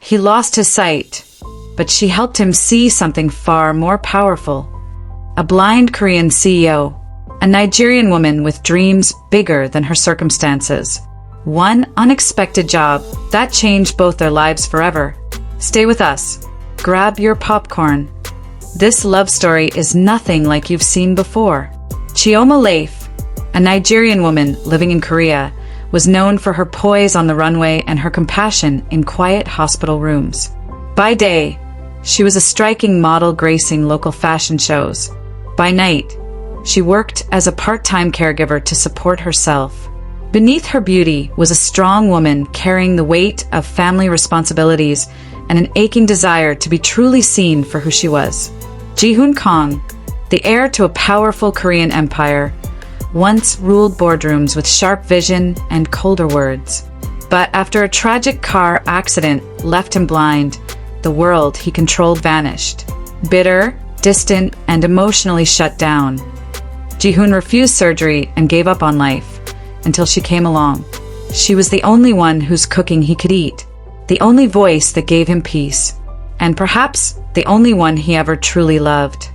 He lost his sight, but she helped him see something far more powerful. A blind Korean CEO, a Nigerian woman with dreams bigger than her circumstances. One unexpected job that changed both their lives forever. Stay with us. Grab your popcorn. This love story is nothing like you've seen before. Chioma Leif, a Nigerian woman living in Korea, was known for her poise on the runway and her compassion in quiet hospital rooms. By day, she was a striking model gracing local fashion shows. By night, she worked as a part-time caregiver to support herself. Beneath her beauty was a strong woman carrying the weight of family responsibilities and an aching desire to be truly seen for who she was. Ji-hoon Kang, the heir to a powerful Korean empire, once ruled boardrooms with sharp vision and colder words. But after a tragic car accident left him blind, the world he controlled vanished. Bitter, distant, and emotionally shut down. Ji-hoon refused surgery and gave up on life until she came along. She was the only one whose cooking he could eat, the only voice that gave him peace, and perhaps the only one he ever truly loved.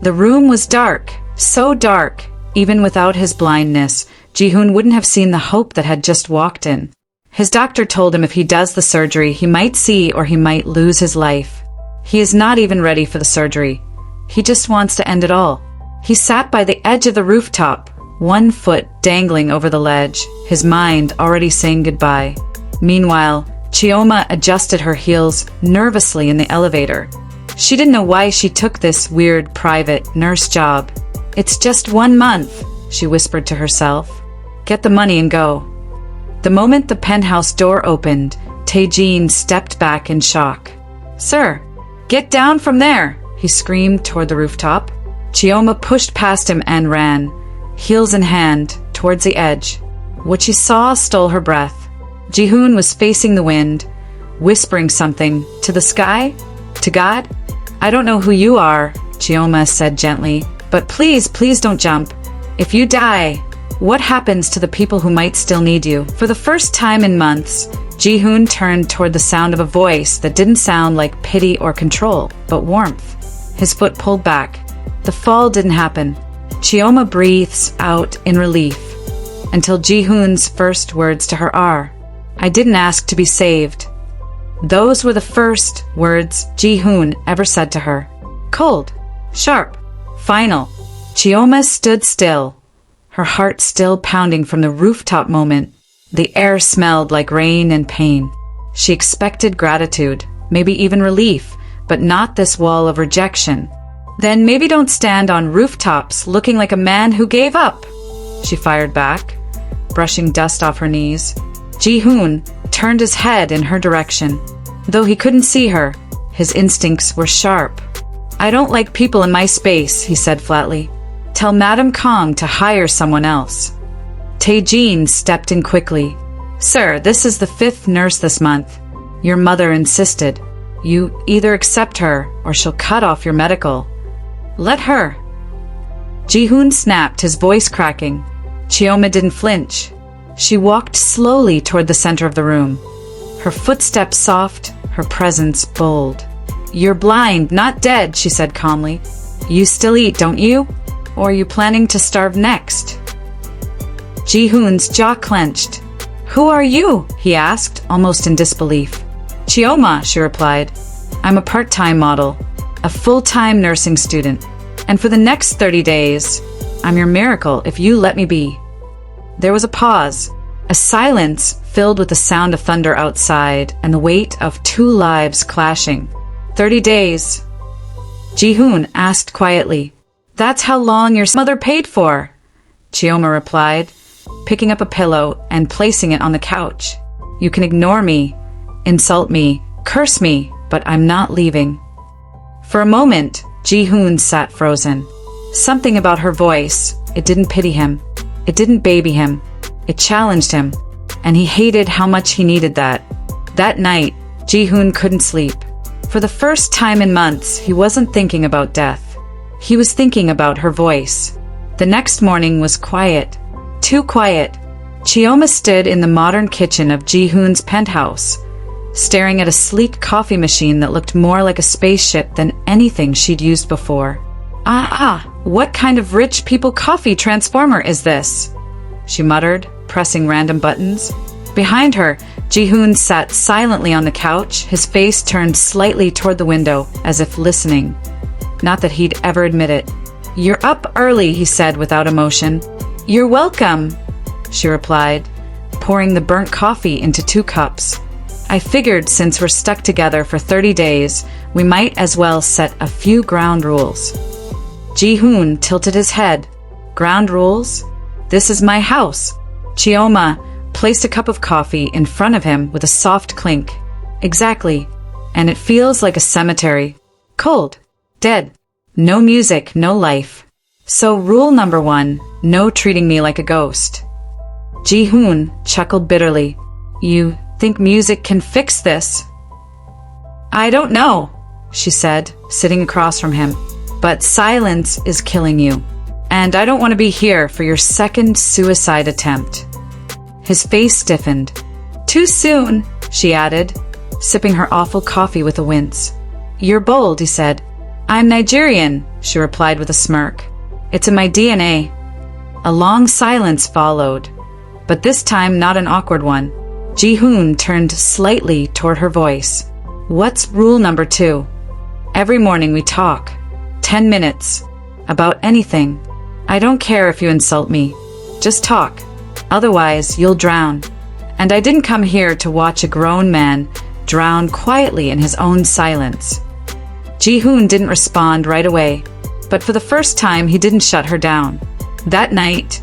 The room was dark, so dark, even without his blindness, Ji-hoon wouldn't have seen the hope that had just walked in. His doctor told him if he does the surgery, he might see or he might lose his life. He is not even ready for the surgery. He just wants to end it all. He sat by the edge of the rooftop, one foot dangling over the ledge, his mind already saying goodbye. Meanwhile, Chioma adjusted her heels nervously in the elevator. She didn't know why she took this weird private nurse job. "It's just 1 month," she whispered to herself. "Get the money and go." The moment the penthouse door opened, Tae-jin stepped back in shock. "Sir, get down from there," he screamed toward the rooftop. Chioma pushed past him and ran, heels in hand, towards the edge. What she saw stole her breath. Ji-hoon was facing the wind, whispering something. "To the sky? To God? I don't know who you are," Chioma said gently, "but please, please don't jump. If you die, what happens to the people who might still need you?" For the first time in months, Ji-hoon turned toward the sound of a voice that didn't sound like pity or control, but warmth. His foot pulled back. The fall didn't happen. Chioma breathes out in relief, until Ji-hoon's first words to her are, "I didn't ask to be saved." Those were the first words Ji-hoon ever said to her. Cold, sharp, final. Chioma stood still, her heart still pounding from the rooftop moment. The air smelled like rain and pain. She expected gratitude, maybe even relief, but not this wall of rejection. "Then maybe don't stand on rooftops looking like a man who gave up," she fired back, brushing dust off her knees. Ji-hoon turned his head in her direction. Though he couldn't see her, his instincts were sharp. "I don't like people in my space," he said flatly. "Tell Madame Kang to hire someone else." Tae-jin stepped in quickly. "Sir, this is the 5th nurse this month. Your mother insisted. You either accept her or she'll cut off your medical. Let her." Ji-hoon snapped, his voice cracking. Chioma didn't flinch. She walked slowly toward the center of the room, her footsteps soft, her presence bold. "You're blind, not dead," she said calmly. "You still eat, don't you? Or are you planning to starve next?" Ji-hoon's jaw clenched. "Who are you?" he asked, almost in disbelief. "Chioma," she replied. "I'm a part-time model, a full-time nursing student, and for the next 30 days, I'm your miracle if you let me be." There was a pause, a silence filled with the sound of thunder outside and the weight of 2 lives clashing. 30 days. Ji-hoon asked quietly. "That's how long your mother paid for," Chioma replied, picking up a pillow and placing it on the couch. "You can ignore me, insult me, curse me, but I'm not leaving." For a moment, Ji-hoon sat frozen. Something about her voice, it didn't pity him. It didn't baby him. It challenged him, and he hated how much he needed that. That night, Ji-hoon couldn't sleep. For the first time in months, he wasn't thinking about death. He was thinking about her voice. The next morning was quiet. Too quiet. Chioma stood in the modern kitchen of Ji-hoon's penthouse, staring at a sleek coffee machine that looked more like a spaceship than anything she'd used before. What kind of rich people coffee transformer is this? She muttered, pressing random buttons. Behind her, Ji-hoon sat silently on the couch, his face turned slightly toward the window, as if listening. Not that he'd ever admit it. "You're up early," he said without emotion. "You're welcome," she replied, pouring the burnt coffee into 2 cups. "I figured since we're stuck together for 30 days, we might as well set a few ground rules." Ji-hoon tilted his head. "Ground rules? This is my house." Chioma placed a cup of coffee in front of him with a soft clink. "Exactly. And it feels like a cemetery. Cold. Dead. No music, no life. So rule number 1, no treating me like a ghost." Ji-hoon chuckled bitterly. "You think music can fix this?" "I don't know," she said, sitting across from him. "But silence is killing you. And I don't want to be here for your second suicide attempt." His face stiffened. "Too soon," she added, sipping her awful coffee with a wince. "You're bold," he said. "I'm Nigerian," she replied with a smirk. "It's in my DNA." A long silence followed, but this time not an awkward one. Ji-hoon turned slightly toward her voice. "What's rule number 2? Every morning we talk. 10 minutes. About anything. I don't care if you insult me. Just talk. Otherwise, you'll drown. And I didn't come here to watch a grown man drown quietly in his own silence." Ji-hoon didn't respond right away, but for the first time he didn't shut her down. That night,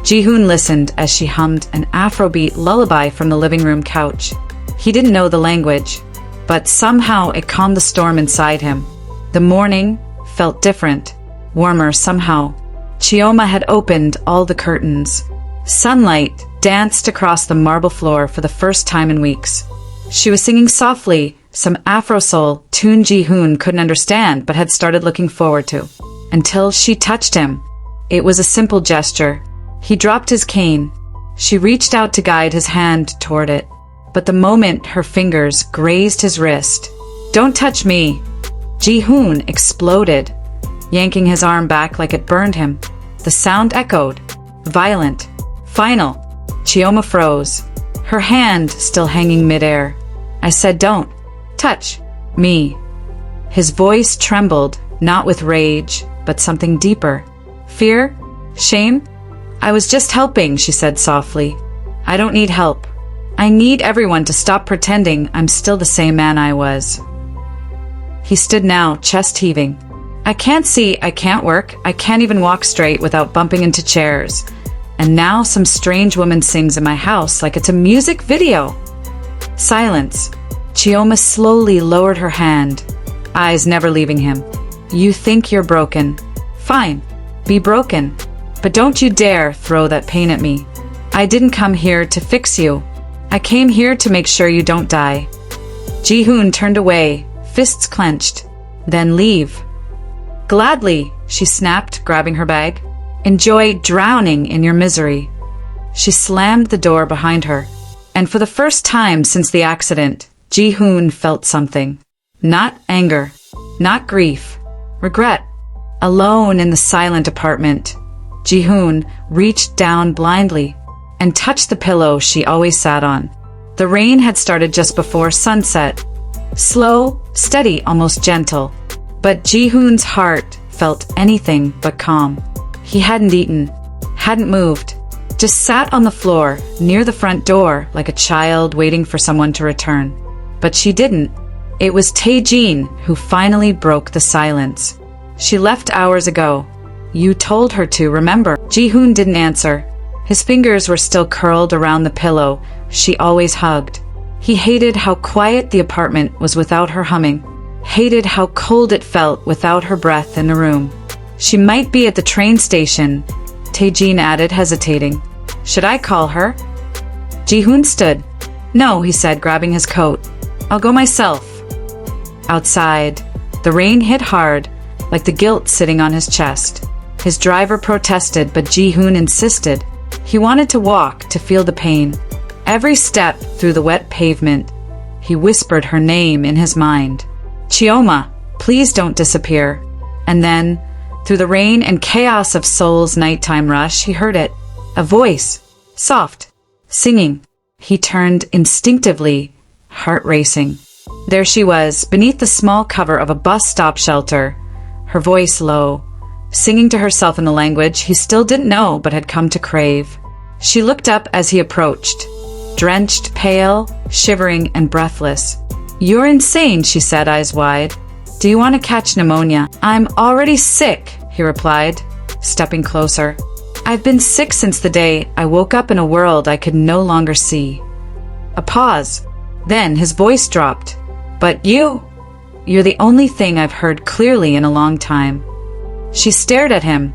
Ji-hoon listened as she hummed an Afrobeat lullaby from the living room couch. He didn't know the language, but somehow it calmed the storm inside him. The morning felt different, warmer somehow. Chioma had opened all the curtains. Sunlight danced across the marble floor for the first time in weeks. She was singing softly, some Afro-soul tune Ji-hoon couldn't understand but had started looking forward to. Until she touched him. It was a simple gesture. He dropped his cane. She reached out to guide his hand toward it. But the moment her fingers grazed his wrist, "Don't touch me!" Ji-hoon exploded, yanking his arm back like it burned him. The sound echoed. Violent. Final. Chioma froze, her hand still hanging midair. "I said don't. Touch. Me." His voice trembled, not with rage, but something deeper. "Fear? Shame?" "I was just helping," she said softly. "I don't need help. I need everyone to stop pretending I'm still the same man I was." He stood now, chest heaving. "I can't see, I can't work, I can't even walk straight without bumping into chairs. And now some strange woman sings in my house like it's a music video." Silence. Chioma slowly lowered her hand, eyes never leaving him. "You think you're broken. Fine. Be broken. But don't you dare throw that pain at me. I didn't come here to fix you. I came here to make sure you don't die." Ji-hoon turned away, fists clenched. "Then leave." "Gladly," she snapped, grabbing her bag. "Enjoy drowning in your misery." She slammed the door behind her, and for the first time since the accident, Ji-hoon felt something. Not anger, not grief, regret. Alone in the silent apartment, Ji-hoon reached down blindly and touched the pillow she always sat on. The rain had started just before sunset. Slow, steady, almost gentle. But Ji-hoon's heart felt anything but calm. He hadn't eaten, hadn't moved, just sat on the floor near the front door like a child waiting for someone to return. But she didn't. It was Tae-jin who finally broke the silence. "She left hours ago. You told her to, remember?" Ji-hoon didn't answer. His fingers were still curled around the pillow she always hugged. He hated how quiet the apartment was without her humming. Hated how cold it felt without her breath in the room. "She might be at the train station," Tae-jin added, hesitating. "Should I call her?" Ji-hoon stood. "No," he said, grabbing his coat. "I'll go myself." Outside, the rain hit hard, like the guilt sitting on his chest. His driver protested, but Ji-hoon insisted. He wanted to walk, to feel the pain. Every step through the wet pavement. he whispered her name in his mind. Chioma, please don't disappear. And then, through the rain and chaos of Seoul's nighttime rush, he heard it. A voice. Soft. Singing. He turned instinctively, heart racing. There she was, beneath the small cover of a bus stop shelter, her voice low, singing to herself in the language he still didn't know but had come to crave. She looked up as he approached, drenched, pale, shivering, and breathless. You're insane, she said, eyes wide. Do you want to catch pneumonia? I'm already sick, he replied, stepping closer. I've been sick since the day I woke up in a world I could no longer see. A pause. Then his voice dropped. But you're the only thing I've heard clearly in a long time. She stared at him,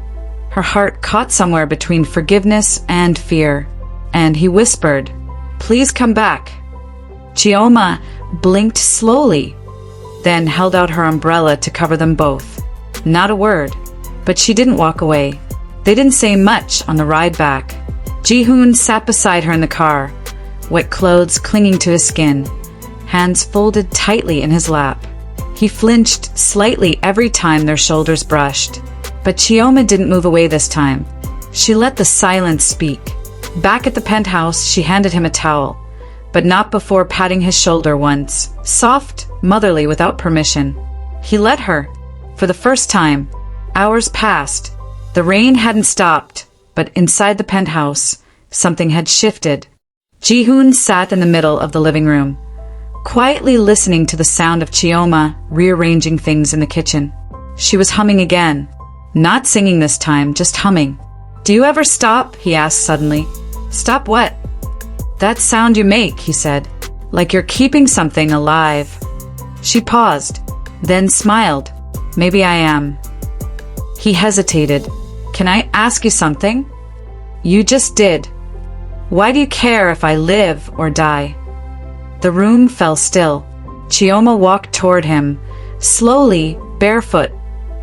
her heart caught somewhere between forgiveness and fear. And he whispered, Please come back. Chioma blinked slowly, then held out her umbrella to cover them both. Not a word, but she didn't walk away. They didn't say much on the ride back. Ji-hoon sat beside her in the car, wet clothes clinging to his skin, hands folded tightly in his lap. He flinched slightly every time their shoulders brushed. But Chioma didn't move away this time. She let the silence speak. Back at the penthouse, she handed him a towel, but not before patting his shoulder once, soft, motherly, without permission. He let her. For the first time. Hours passed. The rain hadn't stopped, but inside the penthouse, something had shifted. Ji-hoon sat in the middle of the living room, quietly listening to the sound of Chioma rearranging things in the kitchen. She was humming again. Not singing this time, just humming. Do you ever stop? He asked suddenly. Stop what? That sound you make, he said, like you're keeping something alive. She paused, then smiled. Maybe I am. He hesitated. Can I ask you something? You just did. Why do you care if I live or die? The room fell still. Chioma walked toward him, slowly, barefoot,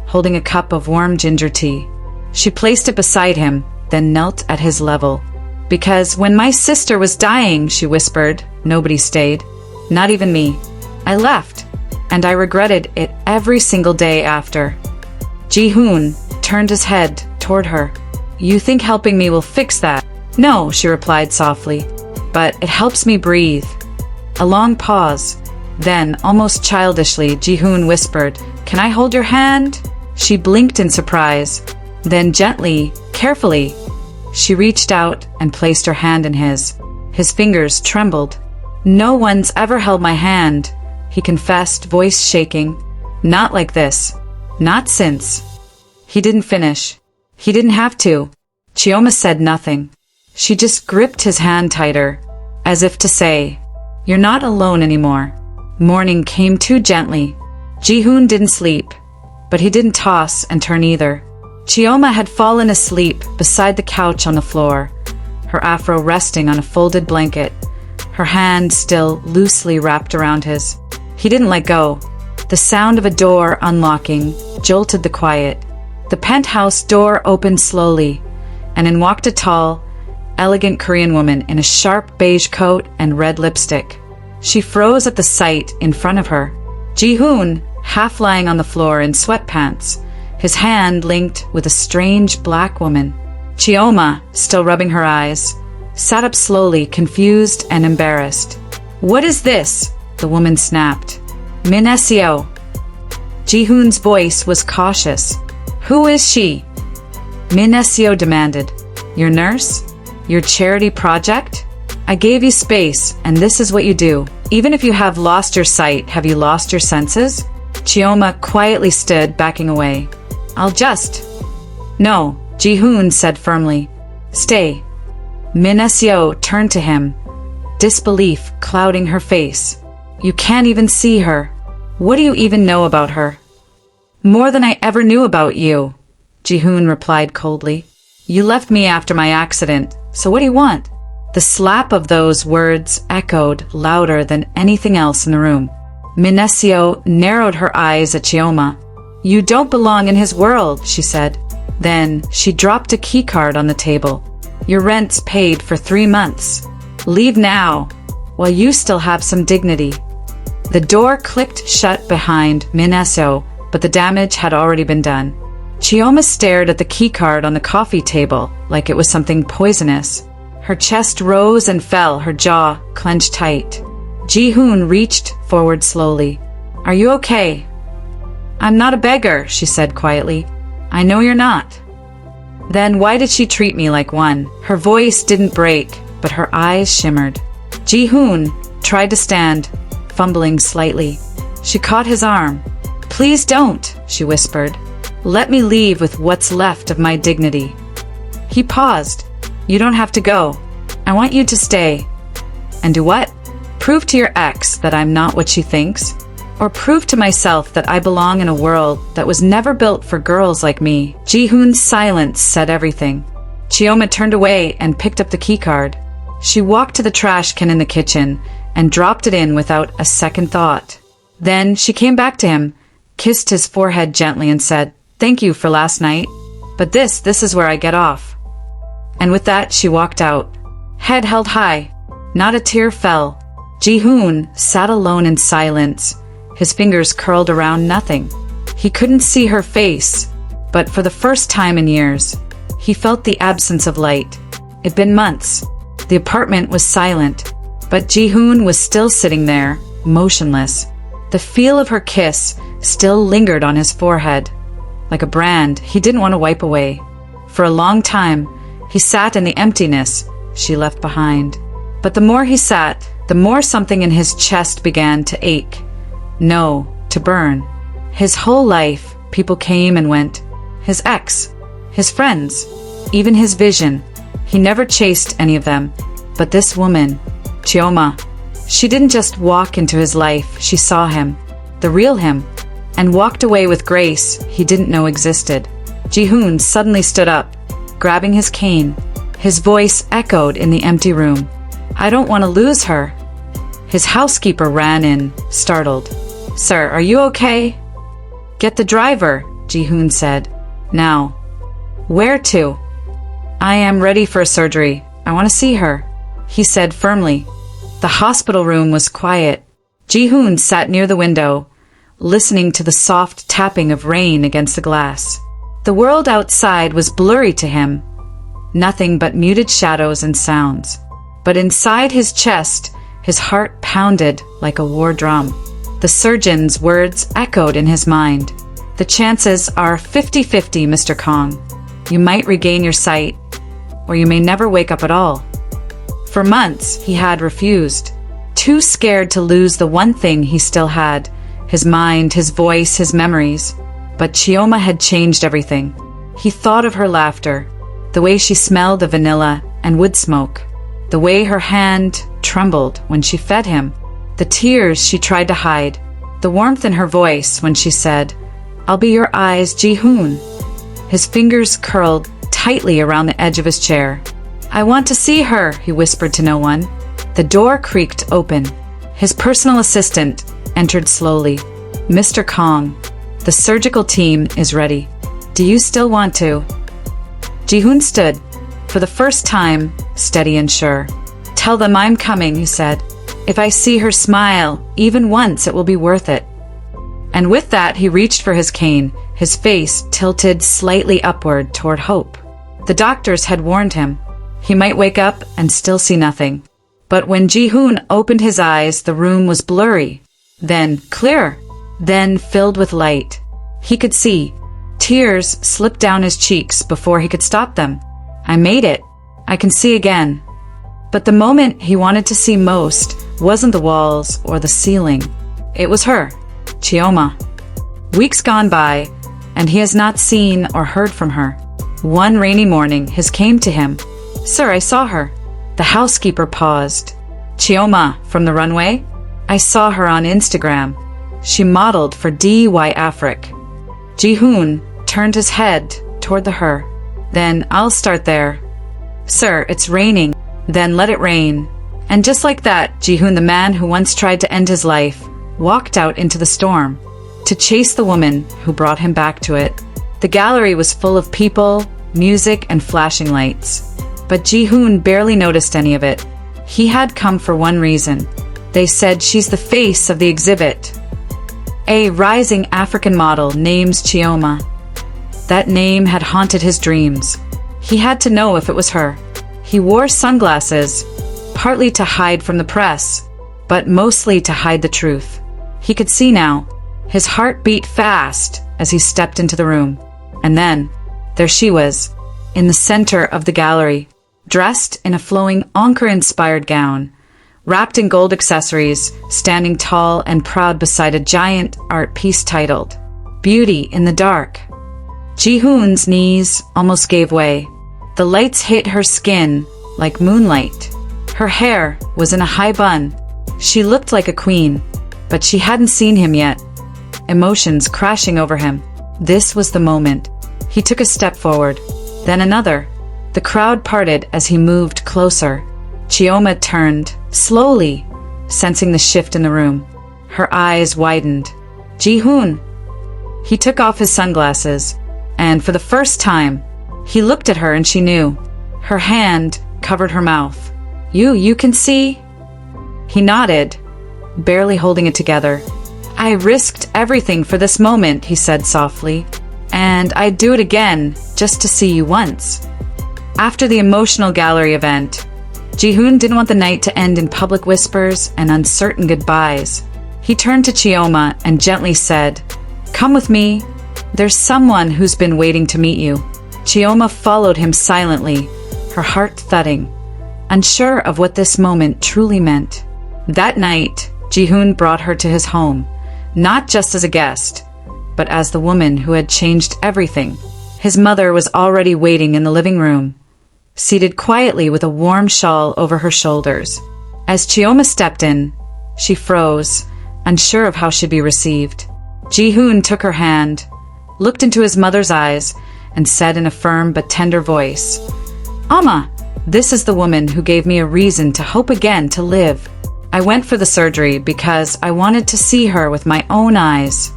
holding a cup of warm ginger tea. She placed it beside him, then knelt at his level. Because when my sister was dying, she whispered, nobody stayed. Not even me. I left, and I regretted it every single day after. Ji-hoon turned his head toward her. You think helping me will fix that? No, she replied softly, but it helps me breathe. A long pause. Then, almost childishly, Ji-hoon whispered, Can I hold your hand? She blinked in surprise. Then gently, carefully, she reached out and placed her hand in his. His fingers trembled. No one's ever held my hand, he confessed, voice shaking. Not like this. Not since. He didn't finish. He didn't have to. Chioma said nothing. She just gripped his hand tighter, as if to say, You're not alone anymore. Morning came too gently. Ji-hoon didn't sleep, but he didn't toss and turn either. Chioma had fallen asleep beside the couch on the floor, her afro resting on a folded blanket, her hand still loosely wrapped around his. He didn't let go. The sound of a door unlocking jolted the quiet. The penthouse door opened slowly, and in walked a tall, elegant Korean woman in a sharp beige coat and red lipstick. She froze at the sight in front of her. Ji-hoon, half lying on the floor in sweatpants, his hand linked with a strange black woman. Chioma, still rubbing her eyes, sat up slowly, confused and embarrassed. What is this? The woman snapped. Minesio. Ji-hoon's voice was cautious. Who is she? Minesio demanded. Your nurse? Your charity project? I gave you space, and this is what you do. Even if you have lost your sight, have you lost your senses? Chioma quietly stood, backing away. I'll just... No, Ji-hoon said firmly. Stay. Minesio turned to him, disbelief clouding her face. You can't even see her. What do you even know about her? More than I ever knew about you, Ji-hoon replied coldly. You left me after my accident, so what do you want? The slap of those words echoed louder than anything else in the room. Minesio narrowed her eyes at Chioma. You don't belong in his world, she said. Then she dropped a keycard on the table. Your rent's paid for 3 months. Leave now, while you still have some dignity. The door clicked shut behind Mineso, but the damage had already been done. Chioma stared at the keycard on the coffee table like it was something poisonous. Her chest rose and fell, her jaw clenched tight. Ji-hoon reached forward slowly. "Are you okay?" "I'm not a beggar," she said quietly. "I know you're not." "Then why did she treat me like one?" Her voice didn't break, but her eyes shimmered. Ji-hoon tried to stand, fumbling slightly. She caught his arm. "Please don't," she whispered. "Let me leave with what's left of my dignity." He paused. "You don't have to go. I want you to stay." "And do what?" "Prove to your ex that I'm not what she thinks. Or prove to myself that I belong in a world that was never built for girls like me." Ji-hoon's silence said everything. Chioma turned away and picked up the keycard. She walked to the trash can in the kitchen and dropped it in without a second thought. Then she came back to him, kissed his forehead gently and said, "Thank you for last night, but this is where I get off." And with that she walked out, head held high. Not a tear fell. Ji-hoon sat alone in silence, his fingers curled around nothing. He couldn't see her face, but for the first time in years, he felt the absence of light. It'd been months. The apartment was silent, but Ji-hoon was still sitting there, motionless. The feel of her kiss still lingered on his forehead, like a brand he didn't want to wipe away. For a long time, he sat in the emptiness she left behind. But the more he sat, the more something in his chest began to ache. No, to burn. His whole life, people came and went. His ex, his friends, even his vision. He never chased any of them. But this woman, Chioma, she didn't just walk into his life, she saw him, the real him, and walked away with grace he didn't know existed. Ji-hoon suddenly stood up, grabbing his cane. His voice echoed in the empty room. "I don't want to lose her." His housekeeper ran in, startled. "Sir, are you okay?" "Get the driver," Ji-hoon said. "Now." "Where to?" "I am ready for a surgery. I want to see her," he said firmly. The hospital room was quiet. Ji-hoon sat near the window, listening to the soft tapping of rain against the glass. The world outside was blurry to him, nothing but muted shadows and sounds. But inside his chest, his heart pounded like a war drum. The surgeon's words echoed in his mind. "The chances are 50-50, Mr. Kong. You might regain your sight, or you may never wake up at all." For months, he had refused, too scared to lose the one thing he still had, his mind, his voice, his memories. But Chioma had changed everything. He thought of her laughter, the way she smelled the vanilla and wood smoke, the way her hand trembled when she fed him, the tears she tried to hide, the warmth in her voice when she said, "I'll be your eyes, Ji-hoon." His fingers curled tightly around the edge of his chair. "I want to see her," he whispered to no one. The door creaked open. His personal assistant entered slowly. "Mr. Kong, the surgical team is ready. Do you still want to?" Ji-hoon stood, for the first time, steady and sure. "Tell them I'm coming," he said. "If I see her smile, even once, it will be worth it." And with that, he reached for his cane, his face tilted slightly upward toward hope. The doctors had warned him. He might wake up and still see nothing. But when Ji-hoon opened his eyes, the room was blurry, then clear, then filled with light. He could see. Tears slipped down his cheeks before he could stop them. "I made it. I can see again." But the moment he wanted to see most wasn't the walls or the ceiling. It was her, Chioma. Weeks gone by, and he has not seen or heard from her. One rainy morning, his came to him. "Sir, I saw her." The housekeeper paused. "Chioma, from the runway?" "I saw her on Instagram. She modeled for DY Afric." Ji-hoon turned his head toward the her. "Then I'll start there." "Sir, it's raining." "Then let it rain." And just like that, Ji-hoon, the man who once tried to end his life, walked out into the storm to chase the woman who brought him back to it. The gallery was full of people, music, and flashing lights. But Ji-hoon barely noticed any of it. He had come for one reason. They said she's the face of the exhibit. A rising African model named Chioma. That name had haunted his dreams. He had to know if it was her. He wore sunglasses, partly to hide from the press, but mostly to hide the truth. He could see now. His heart beat fast as he stepped into the room. And then, there she was, in the center of the gallery, dressed in a flowing Ankara-inspired gown, wrapped in gold accessories, standing tall and proud beside a giant art piece titled, Beauty in the Dark. Ji-hoon's knees almost gave way. The lights hit her skin like moonlight. Her hair was in a high bun. She looked like a queen, but she hadn't seen him yet. Emotions crashing over him. This was the moment. He took a step forward, then another. The crowd parted as he moved closer. Chioma turned, slowly, sensing the shift in the room. Her eyes widened. Ji-hoon! He took off his sunglasses, and for the first time, he looked at her and she knew. Her hand covered her mouth. You can see? He nodded, barely holding it together. I risked everything for this moment, he said softly, and I'd do it again just to see you once. After the emotional gallery event, Ji-hoon didn't want the night to end in public whispers and uncertain goodbyes. He turned to Chioma and gently said, Come with me. There's someone who's been waiting to meet you. Chioma followed him silently, her heart thudding, unsure of what this moment truly meant. That night, Ji-hoon brought her to his home, not just as a guest, but as the woman who had changed everything. His mother was already waiting in the living room, seated quietly with a warm shawl over her shoulders. As Chioma stepped in, she froze, unsure of how she'd be received. Ji-hoon took her hand, looked into his mother's eyes, and said in a firm but tender voice, Amma, this is the woman who gave me a reason to hope again to live. I went for the surgery because I wanted to see her with my own eyes.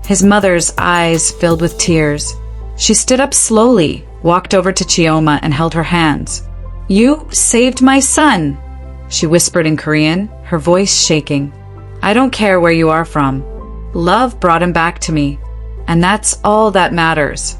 His mother's eyes filled with tears. She stood up slowly, walked over to Chioma and held her hands. You saved my son, she whispered in Korean, her voice shaking. I don't care where you are from. Love brought him back to me, and that's all that matters.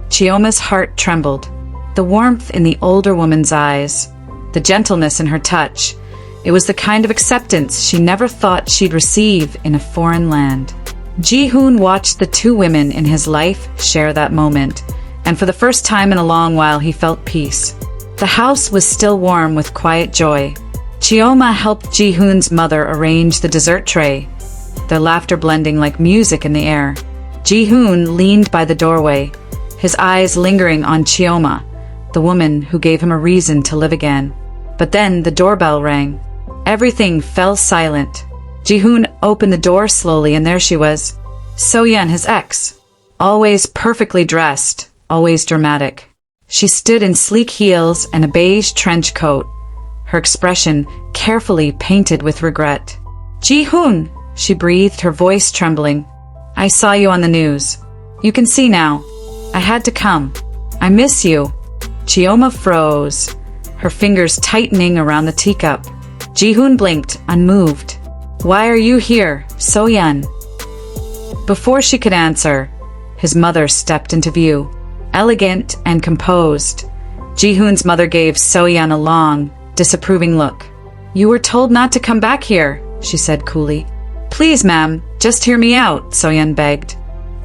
Chioma's heart trembled. The warmth in the older woman's eyes, the gentleness in her touch. It was the kind of acceptance she never thought she'd receive in a foreign land. Ji-hoon watched the two women in his life share that moment, and for the first time in a long while he felt peace. The house was still warm with quiet joy. Chioma helped Ji-hoon's mother arrange the dessert tray, their laughter blending like music in the air. Ji-hoon leaned by the doorway, his eyes lingering on Chioma, the woman who gave him a reason to live again. But then the doorbell rang. Everything fell silent. Ji-hoon opened the door slowly, and there she was. So-yeon, his ex. Always perfectly dressed, always dramatic. She stood in sleek heels and a beige trench coat, her expression carefully painted with regret. Ji-hoon, she breathed, her voice trembling. I saw you on the news. You can see now. I had to come. I miss you. Chioma froze, her fingers tightening around the teacup. Ji-hoon blinked, unmoved. Why are you here, So-yeon? Before she could answer, his mother stepped into view, elegant and composed. Ji-hoon's mother gave So-yeon a long, disapproving look. You were told not to come back here, she said coolly. Please, ma'am, just hear me out, So-yeon begged.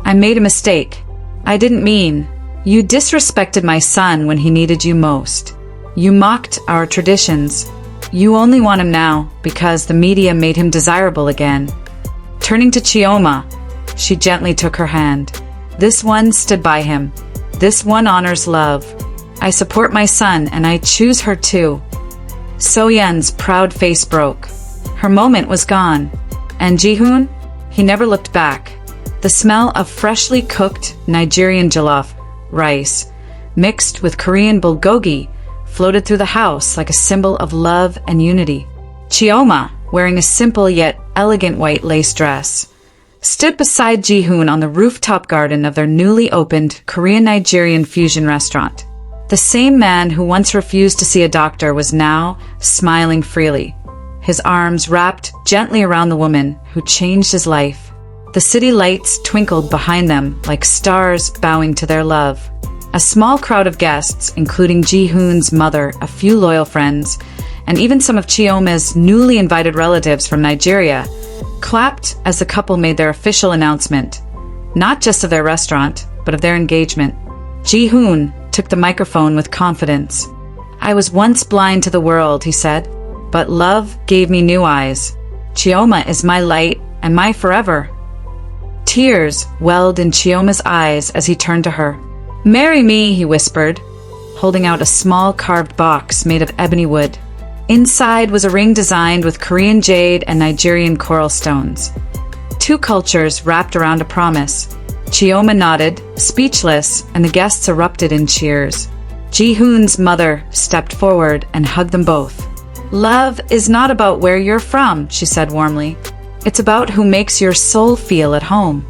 I made a mistake. I didn't mean. You disrespected my son when he needed you most. You mocked our traditions. You only want him now because the media made him desirable again. Turning to Chioma, she gently took her hand. This one stood by him. This one honors love. I support my son and I choose her too. So-yeon's proud face broke. Her moment was gone. And Ji-hoon? He never looked back. The smell of freshly cooked Nigerian jollof rice, mixed with Korean bulgogi, floated through the house like a symbol of love and unity. Chioma, wearing a simple yet elegant white lace dress, stood beside Ji-hoon on the rooftop garden of their newly opened Korean-Nigerian fusion restaurant. The same man who once refused to see a doctor was now smiling freely, his arms wrapped gently around the woman who changed his life. The city lights twinkled behind them like stars bowing to their love. A small crowd of guests, including Ji-hoon's mother, a few loyal friends, and even some of Chioma's newly invited relatives from Nigeria, clapped as the couple made their official announcement, not just of their restaurant, but of their engagement. Ji-hoon took the microphone with confidence. "I was once blind to the world," he said, "but love gave me new eyes. Chioma is my light and my forever." Tears welled in Chioma's eyes as he turned to her. "Marry me," he whispered, holding out a small carved box made of ebony wood. Inside was a ring designed with Korean jade and Nigerian coral stones. Two cultures wrapped around a promise. Chioma nodded, speechless, and the guests erupted in cheers. Ji-hoon's mother stepped forward and hugged them both. "Love is not about where you're from," she said warmly. "It's about who makes your soul feel at home."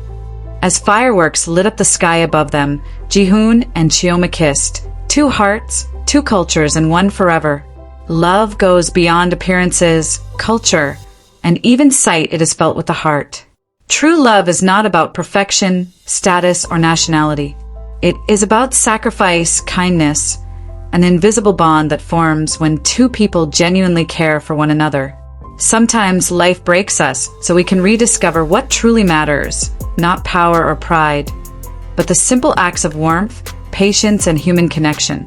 As fireworks lit up the sky above them, Ji-hoon and Chioma kissed. Two hearts, two cultures, and one forever. Love goes beyond appearances, culture, and even sight. It is felt with the heart. True love is not about perfection, status, or nationality. It is about sacrifice, kindness, an invisible bond that forms when two people genuinely care for one another. Sometimes life breaks us so we can rediscover what truly matters, not power or pride, but the simple acts of warmth, patience, and human connection.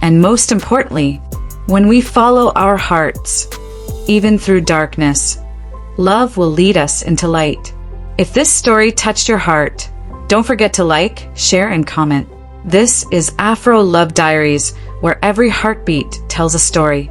And most importantly, when we follow our hearts, even through darkness, love will lead us into light. If this story touched your heart, don't forget to like, share, and comment. This is Afro Love Diaries, where every heartbeat tells a story.